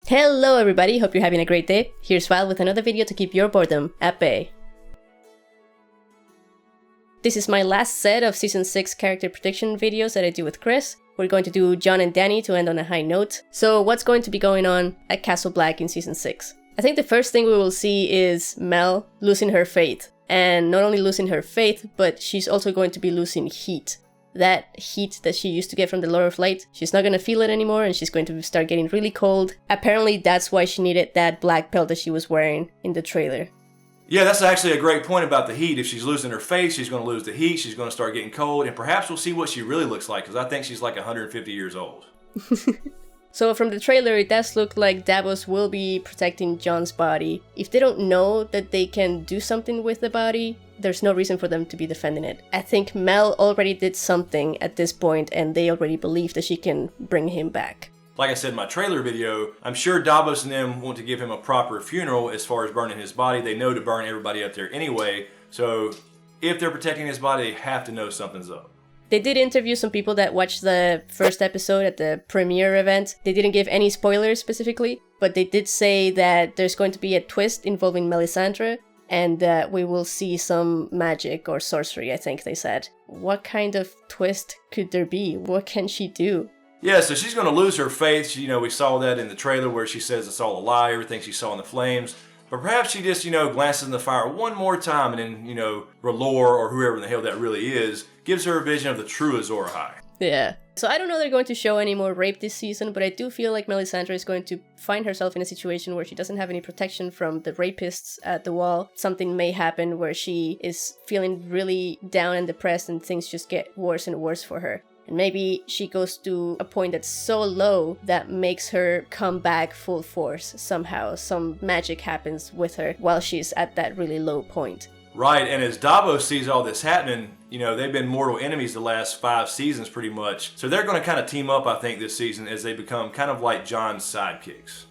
Hello everybody, hope you're having a great day. Here's Val with another video to keep your boredom at bay. This is my last set of Season 6 character prediction videos that I do with Chris. We're going to do Jon and Dany to end on a high note. So what's going to be going on at Castle Black in Season 6? I think the first thing we will see is Mel losing her faith. And not only losing her faith, but she's also going to be losing heat. That heat that she used to get from the Lord of Light, she's not going to feel it anymore and she's going to start getting really cold. Apparently that's why she needed that black belt that she was wearing in the trailer. Yeah, that's actually a great point about the heat. If she's losing her face, she's going to lose the heat, she's going to start getting cold, and perhaps we'll see what she really looks like, because I think she's like 150 years old. So from the trailer, it does look like Davos will be protecting Jon's body. If they don't know that they can do something with the body, there's no reason for them to be defending it. I think Mel already did something at this point, and they already believe that she can bring him back. Like I said in my trailer video, I'm sure Davos and them want to give him a proper funeral as far as burning his body. They know to burn everybody up there anyway, so if they're protecting his body, they have to know something's up. They did interview some people that watched the first episode at the premiere event. They didn't give any spoilers specifically, but they did say that there's going to be a twist involving Melisandre, and that we will see some magic or sorcery, I think they said. What kind of twist could there be? What can she do? Yeah, so she's going to lose her faith. We saw that in the trailer where she says it's all a lie, everything she saw in the flames. But perhaps she just, glances in the fire one more time and then, R'hllor or whoever the hell that really is, gives her a vision of the true Azor Ahai. Yeah. So I don't know they're going to show any more rape this season, but I do feel like Melisandre is going to find herself in a situation where she doesn't have any protection from the rapists at the wall. Something may happen where she is feeling really down and depressed and things just get worse and worse for her. And maybe she goes to a point that's so low that makes her come back full force somehow. Some magic happens with her while she's at that really low point. Right, and as Davos sees all this happening, they've been mortal enemies the last 5 seasons pretty much. So they're going to kind of team up, I think, this season as they become kind of like Jon's sidekicks.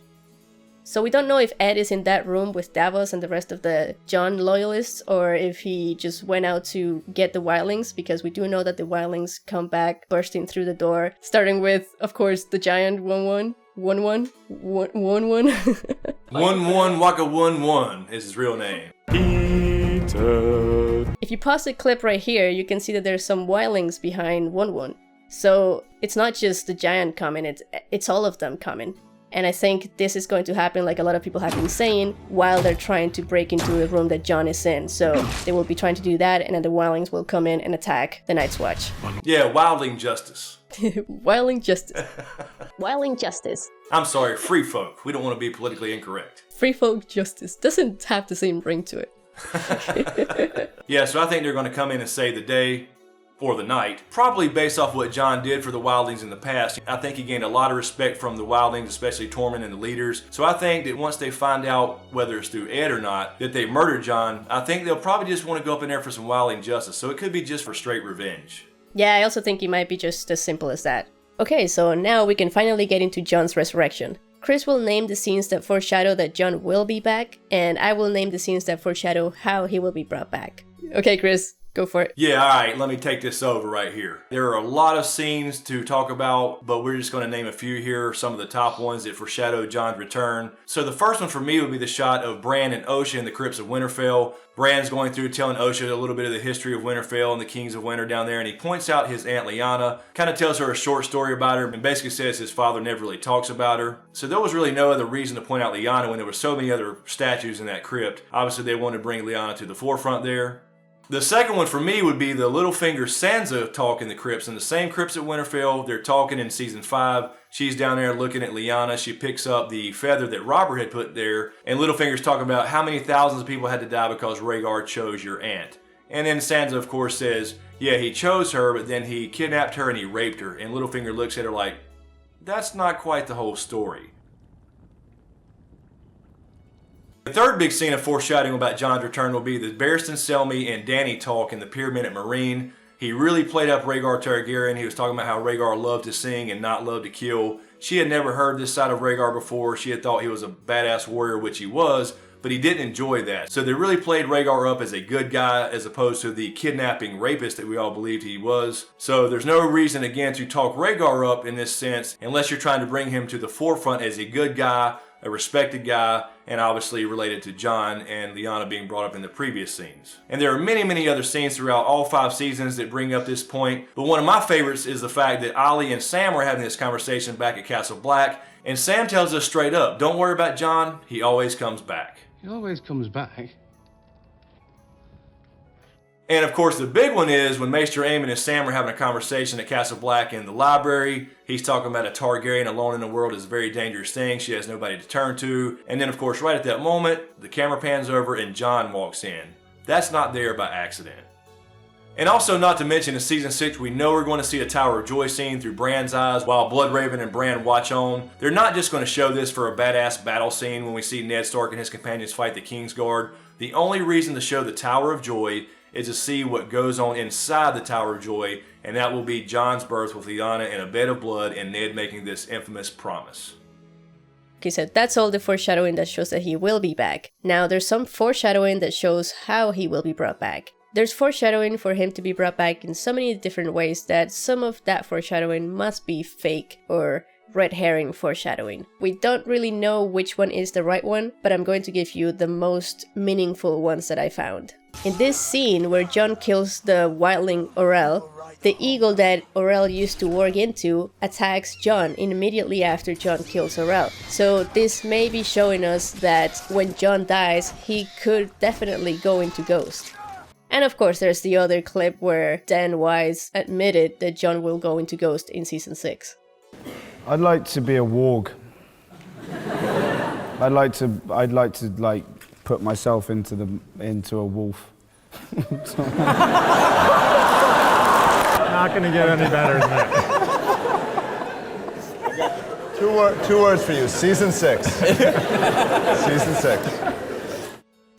So we don't know if Ed is in that room with Davos and the rest of the Jon loyalists, or if he just went out to get the wildlings, because we do know that the wildlings come back bursting through the door, starting with, of course, the giant 1-1. 1-1? 1-1? 1-1 Waka 1-1 is his real name. If you pause the clip right here, you can see that there's some wildlings behind 1-1. So it's not just the giant coming, it's all of them coming. And I think this is going to happen, like a lot of people have been saying, while they're trying to break into the room that Jon is in. So they will be trying to do that, and then the wildlings will come in and attack the Night's Watch. Yeah, wildling justice. Wildling justice. Wildling justice. I'm sorry, free folk. We don't want to be politically incorrect. Free folk justice doesn't have the same ring to it. Yeah, so I think they're going to come in and save the day. Or the night, probably based off what Jon did for the wildlings in the past. I think he gained a lot of respect from the wildlings, especially Tormund and the leaders. So I think that once they find out, whether it's through Ed or not, that they murdered Jon, I think they'll probably just want to go up in there for some wildling justice. So it could be just for straight revenge. Yeah, I also think it might be just as simple as that. Okay, so now we can finally get into Jon's resurrection. Chris will name the scenes that foreshadow that Jon will be back, and I will name the scenes that foreshadow how he will be brought back. Okay, Chris. Go for it. Yeah, all right, let me take this over right here. There are a lot of scenes to talk about, but we're just going to name a few here, some of the top ones that foreshadow Jon's return. So the first one for me would be the shot of Bran and Osha in the crypts of Winterfell. Bran's going through telling Osha a little bit of the history of Winterfell and the Kings of Winter down there, and he points out his Aunt Lyanna, kind of tells her a short story about her, and basically says his father never really talks about her. So there was really no other reason to point out Lyanna when there were so many other statues in that crypt. Obviously they wanted to bring Lyanna to the forefront there. The second one for me would be the Littlefinger Sansa talk in the crypts. In the same crypts at Winterfell, they're talking in season 5. She's down there looking at Lyanna. She picks up the feather that Robert had put there. And Littlefinger's talking about how many thousands of people had to die because Rhaegar chose your aunt. And then Sansa, of course, says, yeah, he chose her, but then he kidnapped her and he raped her. And Littlefinger looks at her like, that's not quite the whole story. The third big scene of foreshadowing about Jon's return will be the Barristan Selmy and Dany talk in the Pyramid at Meereen. He really played up Rhaegar Targaryen. He was talking about how Rhaegar loved to sing and not loved to kill. She had never heard this side of Rhaegar before. She had thought he was a badass warrior, which he was, but he didn't enjoy that. So they really played Rhaegar up as a good guy as opposed to the kidnapping rapist that we all believed he was. So there's no reason, again, to talk Rhaegar up in this sense unless you're trying to bring him to the forefront as a good guy a respected guy, and obviously related to Jon and Lyanna being brought up in the previous scenes. And there are many, many other scenes throughout all 5 seasons that bring up this point, but one of my favorites is the fact that Ollie and Sam were having this conversation back at Castle Black, and Sam tells us straight up, don't worry about Jon, he always comes back. He always comes back. And of course, the big one is when Maester Aemon and Sam are having a conversation at Castle Black in the library. He's talking about a Targaryen alone in the world is a very dangerous thing. She has nobody to turn to. And then, of course, right at that moment, the camera pans over and Jon walks in. That's not there by accident. And also, not to mention, in Season 6, we know we're going to see a Tower of Joy scene through Bran's eyes while Bloodraven and Bran watch on. They're not just going to show this for a badass battle scene when we see Ned Stark and his companions fight the Kingsguard. The only reason to show the Tower of Joy is to see what goes on inside the Tower of Joy, and that will be Jon's birth with Lyanna in a bed of blood and Ned making this infamous promise. Okay, so that's all the foreshadowing that shows that he will be back. Now, there's some foreshadowing that shows how he will be brought back. There's foreshadowing for him to be brought back in so many different ways that some of that foreshadowing must be fake or red herring foreshadowing. We don't really know which one is the right one, but I'm going to give you the most meaningful ones that I found. In this scene where Jon kills the wildling Orell, the eagle that Orell used to work into attacks Jon immediately after Jon kills Orell. So this may be showing us that when Jon dies, he could definitely go into Ghost. And of course there's the other clip where Dan Wise admitted that Jon will go into Ghost in Season 6. I'd like to be a warg. I'd like to like put myself into a wolf. Not gonna get any better than that. Two words for you, Season 6. Season 6.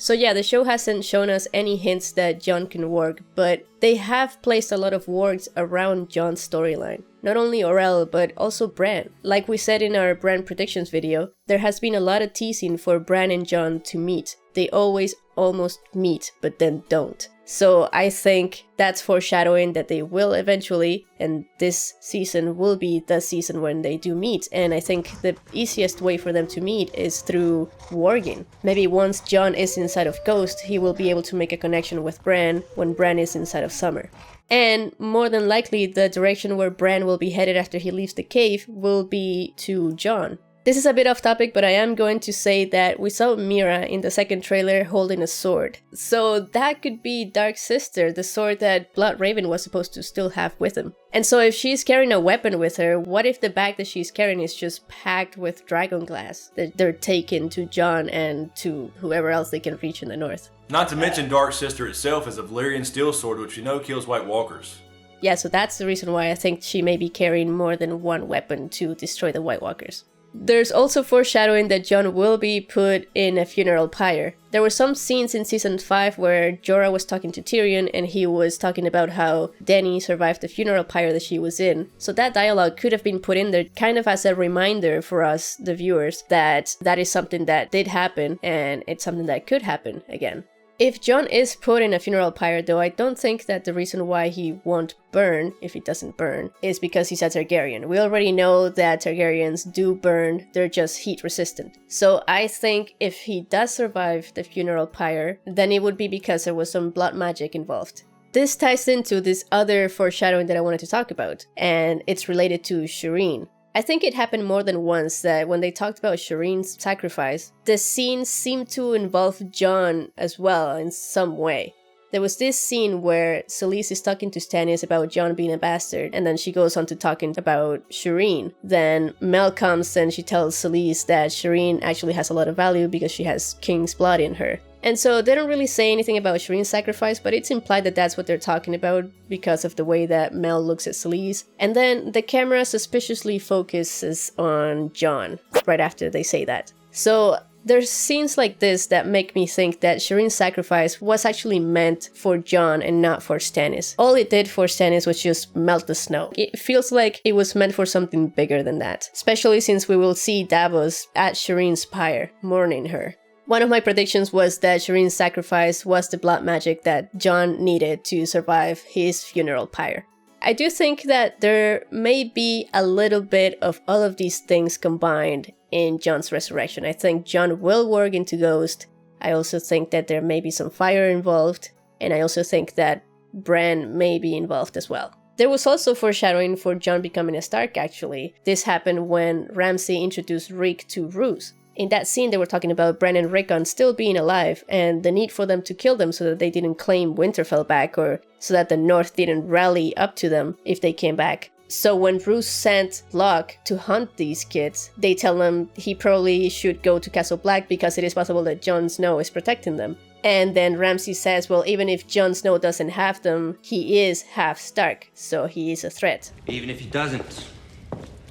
So yeah, the show hasn't shown us any hints that Jon can work, but they have placed a lot of wargs around Jon's storyline. Not only Orell, but also Bran. Like we said in our Bran predictions video, there has been a lot of teasing for Bran and Jon to meet. They always almost meet, but then don't. So I think that's foreshadowing that they will eventually, and this season will be the season when they do meet. And I think the easiest way for them to meet is through warging. Maybe once Jon is inside of Ghost, he will be able to make a connection with Bran when Bran is inside of Summer. And more than likely, the direction where Bran will be headed after he leaves the cave will be to Jon. This is a bit off topic, but I am going to say that we saw Mira in the second trailer holding a sword. So that could be Dark Sister, the sword that Bloodraven was supposed to still have with him. And so if she's carrying a weapon with her, what if the bag that she's carrying is just packed with dragon glass that they're taking to Jon and to whoever else they can reach in the north? Not to mention Dark Sister itself is a Valyrian steel sword, which you know kills White Walkers. Yeah, so that's the reason why I think she may be carrying more than one weapon to destroy the White Walkers. There's also foreshadowing that Jon will be put in a funeral pyre. There were some scenes in Season 5 where Jorah was talking to Tyrion and he was talking about how Dany survived the funeral pyre that she was in. So that dialogue could have been put in there kind of as a reminder for us, the viewers, that that is something that did happen and it's something that could happen again. If Jon is put in a funeral pyre, though, I don't think that the reason why he won't burn, if he doesn't burn, is because he's a Targaryen. We already know that Targaryens do burn, they're just heat resistant. So I think if he does survive the funeral pyre, then it would be because there was some blood magic involved. This ties into this other foreshadowing that I wanted to talk about, and it's related to Shireen. I think it happened more than once that when they talked about Shireen's sacrifice, the scene seemed to involve Jon as well in some way. There was this scene where Selyse is talking to Stannis about Jon being a bastard, and then she goes on to talking about Shireen. Then Mel comes and she tells Selyse that Shireen actually has a lot of value because she has king's blood in her. And so they don't really say anything about Shireen's sacrifice, but it's implied that that's what they're talking about because of the way that Mel looks at Selyse. And then the camera suspiciously focuses on Jon right after they say that. So there's scenes like this that make me think that Shireen's sacrifice was actually meant for Jon and not for Stannis. All it did for Stannis was just melt the snow. It feels like it was meant for something bigger than that, especially since we will see Davos at Shireen's pyre, mourning her. One of my predictions was that Shireen's sacrifice was the blood magic that Jon needed to survive his funeral pyre. I do think that there may be a little bit of all of these things combined in Jon's resurrection. I think Jon will work into Ghost. I also think that there may be some fire involved, and I also think that Bran may be involved as well. There was also foreshadowing for Jon becoming a Stark, actually. This happened when Ramsay introduced Rick to Roose. In that scene, they were talking about Bran and Rickon still being alive, and the need for them to kill them so that they didn't claim Winterfell back, or so that the North didn't rally up to them if they came back. So when Roose sent Locke to hunt these kids, they tell him he probably should go to Castle Black because it is possible that Jon Snow is protecting them. And then Ramsay says, well, even if Jon Snow doesn't have them, he is half Stark, so he is a threat. Even if he doesn't,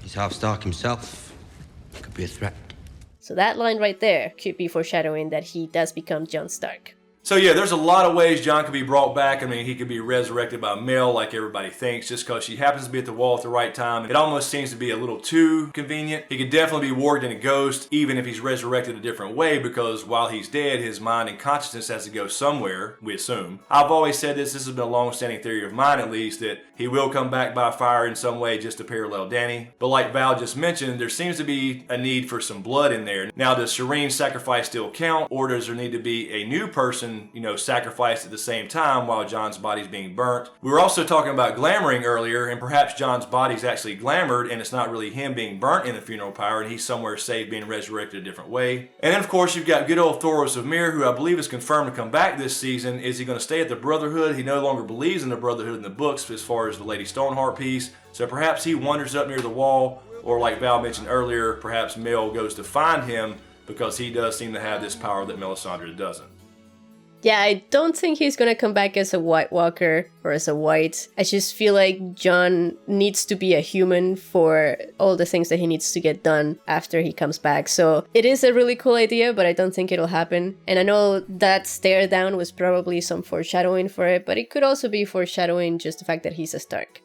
he's half Stark himself. Could be a threat. So that line right there could be foreshadowing that he does become Jon Stark. So yeah, there's a lot of ways Jon could be brought back. I mean, he could be resurrected by Mel like everybody thinks just because she happens to be at the wall at the right time. It almost seems to be a little too convenient. He could definitely be warged in a ghost even if he's resurrected a different way, because while he's dead, his mind and consciousness has to go somewhere, we assume. I've always said this has been a long-standing theory of mine at least, that he will come back by fire in some way just to parallel Dany. But like Val just mentioned, there seems to be a need for some blood in there. Now, does Shireen's sacrifice still count, or does there need to be a new person, sacrificed at the same time while Jon's body's being burnt? We were also talking about glamoring earlier, and perhaps Jon's body's actually glamored and it's not really him being burnt in the funeral pyre and he's somewhere safe being resurrected a different way. And then of course you've got good old Thoros of Myr, who I believe is confirmed to come back this season. Is he going to stay at the Brotherhood? He no longer believes in the Brotherhood in the books as far as the Lady Stoneheart piece, so perhaps he wanders up near the wall, or like Val mentioned earlier, perhaps Mel goes to find him because he does seem to have this power that Melisandre doesn't. Yeah, I don't think he's gonna come back as a White Walker or as a White. I just feel like Jon needs to be a human for all the things that he needs to get done after he comes back. So it is a really cool idea, but I don't think it'll happen. And I know that stare down was probably some foreshadowing for it, but it could also be foreshadowing just the fact that he's a Stark.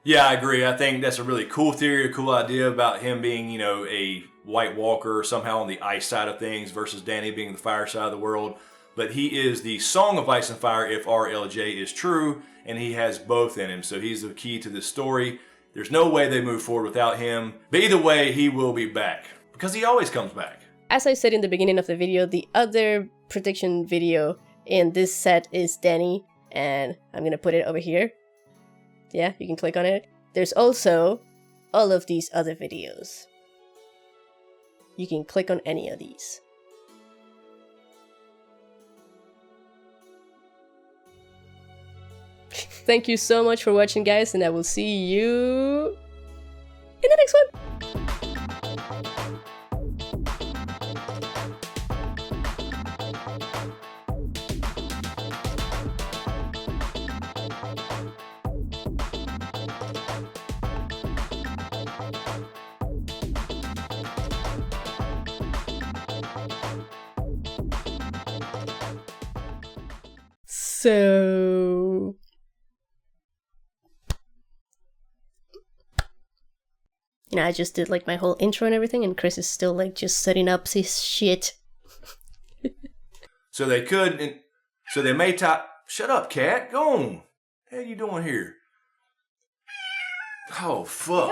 Yeah, I agree. I think that's a really cool theory, a cool idea about him being, a White Walker somehow on the ice side of things versus Dany being the fire side of the world. But he is the Song of Ice and Fire if RLJ is true, and he has both in him. So he's the key to this story. There's no way they move forward without him. But either way, he will be back, because he always comes back. As I said in the beginning of the video, the other prediction video in this set is Dany, and I'm going to put it over here. Yeah, you can click on it. There's also all of these other videos. You can click on any of these. Thank you so much for watching, guys, and I will see you in the next one. So... I just did like my whole intro and everything, and Chris is still like just setting up his shit. So they could, so they may shut up, cat, go on. What are you doing here? Oh, fuck.